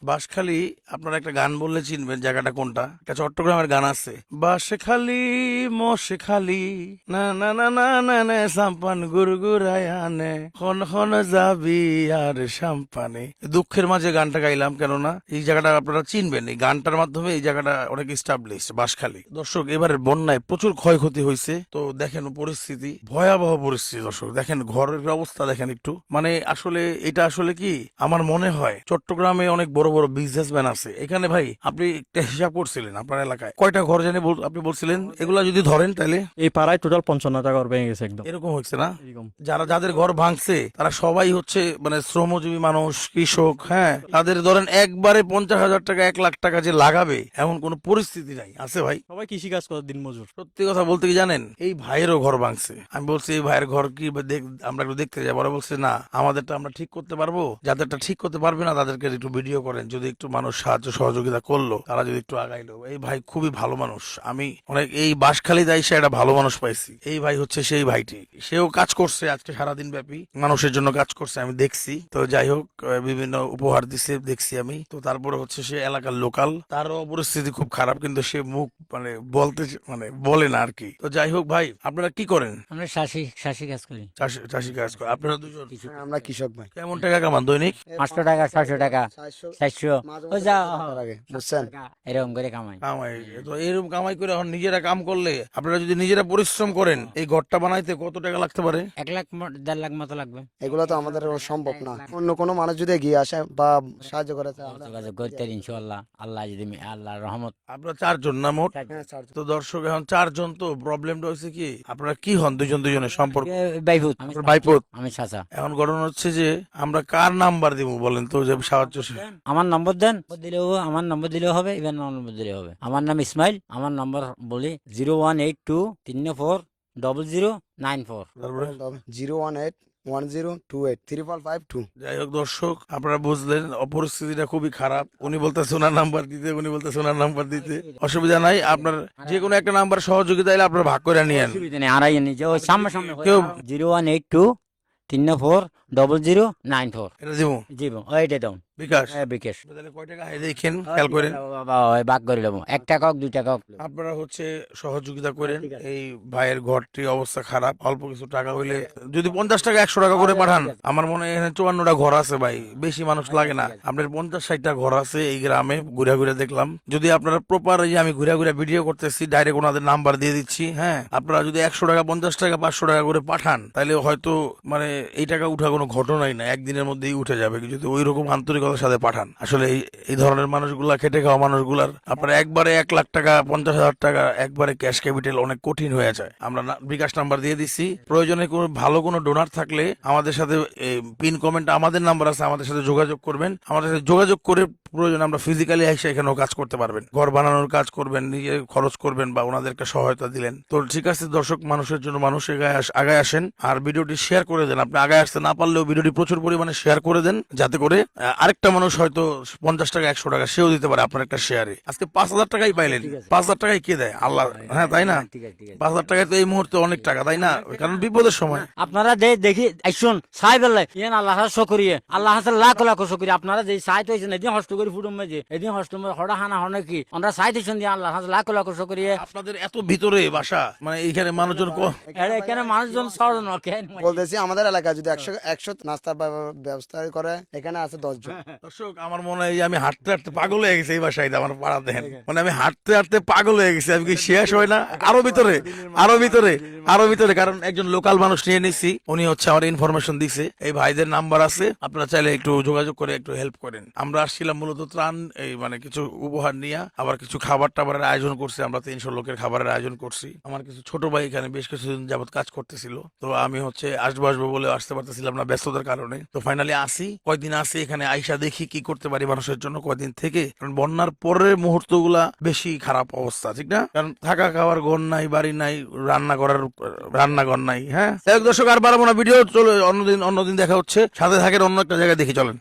বাঁশখালী আপনারা একটা গান বললে চিনবেন জায়গাটা কোনটা, একটা চট্টগ্রামের গান আছে, বাঁশখালী মশেখালী না না না না না না সাম্পান গুরগুরায়ানে খন খন যাবি আর সাম্পানে। দুঃখের মাঝে গানটা গাইলাম, কেননা এই জায়গাটা আপনারা চিনবেন, এই গানটার মাধ্যমে এই জায়গাটা অনেক স্টাবলিশ বাঁশখালী। দর্শক, এবারের বন্যায় প্রচুর ক্ষয়ক্ষতি হয়েছে, তো দেখেন পরিস্থিতি, ভয়াবহ পরিস্থিতি। দর্শক দেখেন ঘরের অবস্থা দেখেন একটু, মানে আসলে এটা আসলে কি আমার মনে হয় চট্টগ্রামে অনেক বড় বড় বিজনেসম্যান আছে। এখানে ভাই আপনি একটা হিসাব করছিলেন আপনার এলাকায় কয়টা ঘর জানি আপনি বলছিলেন, এগুলা যদি ধরেন তাহলে এই পাড়ায় টোটাল 55টা ঘর ভেঙে গেছে একদম এরকম হচ্ছে না? এরকম। যাদের ঘর ভাঙছে তারা সবাই হচ্ছে মানে শ্রমজীবী মানুষ, কৃষক। হ্যাঁ, তাদের ধরেন একবারে 50,000 টাকা 1 লাখ টাকা যে লাগাবে এমন কোন পরিস্থিতি নাই, আছে ভাই? সবাই কৃষি কাজ করে দিন মজুর। সত্যি কথা বলতে কি জানেন, এই ভাইয়েরও ঘর ভাঙছে। আমি বলছি এই ভাইয়ের ঘর কি আমরা একটু দেখতে যাবো, ওরা বলছে না আমাদেরটা আমরা ঠিক করতে পারবো, যাদেরটা ঠিক করতে পারবে না তাদেরকে একটু ভিডিও করেন, যদি একটু মানুষ সাহায্য সহযোগিতা করলো, তারা যদি একটু আগাইলো। এই ভাই খুবই ভালো মানুষ, আমি অনেক এই বাঁশখালীতে এসে একটা ভালো মানুষ পাইছি। এই ভাই হচ্ছে সেই ভাইটি, সেও কাজ করছে আজকে সারাদিন ব্যাপী, মানুষের জন্য কাজ করছে, আমি দেখছি। তো যাই হোক, বিভিন্ন উপহার দিছে দেখছি আমি। তো তারপরে হচ্ছে সে এলাকার লোকাল, তারও পরিস্থিতি খুব খারাপ, কিন্তু সে মুখ মানে বলে না আর কি। তো যাই হোক ভাই, আপনারা কি করেন? আমরা চাষি চাষি কাজ করি। চাষি কাজ করে আপনারা দুজন? আমরা কৃষক ভাই। কেমন টাকা কামান দৈনিক? 500 টাকা 600 টাকা 400 ওই যা বুঝছেন, এরকম করে কামাই। কামাই তো এরকম কামাই করে এখন নিজেরা কাম করলে, আপনারা যদি নিজেরা পরিশ্রম করেন, এই ঘরটা বানাইতে কত টাকা লাগতে পারে? 1 লাখ 1.5 লাখ মতো লাগবে। এগুলো তো আমাদের সম্ভব না। অন্য কোনো মানুষ যদি এগিয়ে আসে বা সাহায্য করে যোগাযোগ করতে ইনশাআল্লাহ, আল্লাহ যদি আল্লাহর রহমত। আপনারা 4 জন না মোট? হ্যাঁ, চার্জ। তো দর্শক এখন 4 জন, তো প্রবলেমটা হচ্ছে কি আপনারা কি হন দুজনের সম্পর্ক? বাইপুত আপনার ভাইপোত? আমি চাচা। এখন ঘটনা হচ্ছে যে আমরা কার নাম্বার দিব বলেন তো, যে সাহায্য আমার নম্বর দেন, দিলেও আমার নম্বর দিলেও হবে, ইভেন নম্বর দিলেও হবে। আমার নাম ইসমাইল, আমার নম্বর বলি 01823400094। তারপরে 01810283552। যাই হোক দর্শক, আপনারা বুঝলেন পরিস্থিতিটা খুবই খারাপ। উনি বলতেছে ওনার নাম্বার দিতে, উনি বলতেছে ওনার নাম্বার দিতে। অসুবিধা নাই, আপনার যে কোনো একটা নাম্বার সহযোগিতা এলে আপনারা ভাগ করে নিয়েন। অসুবিধা নেই, আড়াই নিজে ওই সামনে সামনে কেউ 01823400094। এটা দিব জি ওইটা দাও বিকাশ। বিকেশ। তাহলে কয় টাকা হয় দেখেন, খেয়াল করেন। বাক করে দেবো, 1 টাকা হোক 2 টাকা হোক। আপনারা হচ্ছে সহযোগিতা করেন। এই ভাইয়ের ঘরটি অবস্থা খারাপ, অল্প কিছু টাকা হইলে যদি 50 টাকা 100 টাকা করে পাঠান, আমার মনে হয় এখানে 54টা ঘর আছে ভাই, বেশি মানুষ লাগে না। আপনার 50-60টা ঘর আছে এই গ্রামে, ঘুরে ঘুরে দেখলাম। যদি আপনারা প্রপার, আমি ঘুরে ঘুরে ভিডিও করতেছি, ডাইরেক্ট ওনাদের নাম্বার দিয়ে দিচ্ছি। হ্যাঁ, আপনারা যদি 100 টাকা 50 টাকা 500 টাকা করে পাঠান, তাহলে হয়তো মানে এই টাকা উঠা কোনো ঘটনাই না, একদিনের মধ্যেই উঠে যাবে যদি ওই রকম আন্তরিকতার সাথে পাঠান। আসলে এই ধরনের মানুষগুলা, খেটে খাওয়া মানুষগুলার আপনারা একবারে 1 লাখ টাকা 50,000 টাকা একবারে ক্যাশ ক্যাপিটাল অনেক কঠিন হয়ে যায়। আমরা বিকাশ নাম্বার দিয়ে দিচ্ছি, প্রয়োজনে কোনো ভালো কোনো ডোনার থাকলে আমাদের সাথে পিন কমেন্ট আমাদের নাম্বার আছে, আমাদের সাথে যোগাযোগ করবেন। আমাদের সাথে যোগাযোগ করে প্রয়োজন আমরা ফিজিক্যালি এসে এখানেও কাজ করতে পারবেন, ঘর বানানোর কাজ করবেন, নিজে খরচ করবেন বা ওনাদেরকে সহায়তা দিলেন। তো ঠিক আছে দর্শক, মানুষের জন্য মানুষ আগায় আসেন, আর ভিডিওটি শেয়ার করে দেন। আপনি আগায় আসতে না পারলেও ভিডিওটি প্রচুর পরিমাণে শেয়ার করে দেন, যাতে করে আরেকটা মানুষ হয়তো 50 টাকা 100 টাকা সেও দিতে পারে আপনার একটা শেয়ারে। আজকে 5,000 টাকাই পাইলেন, 5,000 টাকাই কে দেয়? আল্লাহ। হ্যাঁ তাই না? 5,000 টাকায় তো এই মুহূর্তে অনেক টাকা, তাই না? কারণ বিপদের সময় আপনারা দেখি আইসুন সাই বেলায় ইয়েন আল্লাহ শুকরিয়ে, আল্লাহ লাখ লাখ শুকরিয়ে। আপনারা যে সাইট হয়েছেন এদিন হস্ত করে ফুটুম মেজে, এদিন হস্ত হড়া হানা হনে কি আমরা সাইট হয়েছেন দিয়ে আল্লাহ লাখ লাখ শুকরিয়ে। আপনাদের এত ভিতরে বাসা, মানে এইখানে মানুষজন এখানে মানুষজন সরল বলতেছি আমাদের এলাকায় যদি 100 নাস্তার ব্যবস্থা করে, এখানে আছে 10 জন। দর্শক, আমার মনে হয় যে আমি হাঁটতে হাঁটতে পাগল হয়ে গেছি এই বাসায়, আমার পাড়া দেখেন, মানে আমি হাঁটতে হাঁটতে পাগল হয়ে গেছি। আমি কি শেষ হয় না? আরো ভিতরে, আরো ভিতরে, আরো ভিতরে। কারণ একজন লোকাল মানুষ নিয়ে নিছি, উনি হচ্ছে আমার ইনফরমেশন দিছে, এই ভাইদের নাম্বার আছে, আপনারা চাইলে একটু যোগাযোগ করে একটু হেল্প করেন। আমরা আসছিলাম মূলত ত্রাণ, এই মানে কিছু উপহার নিয়ে, আবার কিছু খাবার টাবারের আয়োজন করছি। আমরা 300 লোকের খাবারের আয়োজন করছি। আমার কিছু ছোট ভাই এখানে বেশ কিছুদিন যাবত কাজ করতেছিল, তো আমি হচ্ছে আসবো বলে আসতে পারতেছিলাম না ব্যস্ততার কারণে। তো ফাইনালি আসি, কয়দিন আসি এখানে, আইসা দেখি কি করতে পারি মানুষের জন্য কয়দিন থেকে। কারণ বন্যার পরের মুহূর্ত গুলা বেশি খারাপ অবস্থা, ঠিক না? কারণ থাকা খাওয়ার ঘর নাই, বাড়ি নাই, রান্নাঘর নাই। হ্যাঁ দর্শক, আর বাড়াবো না ভিডিও, চলো অন্যদিন দেখা হচ্ছে। সাথে থাকেন, অন্য একটা জায়গায় দেখি চলেন।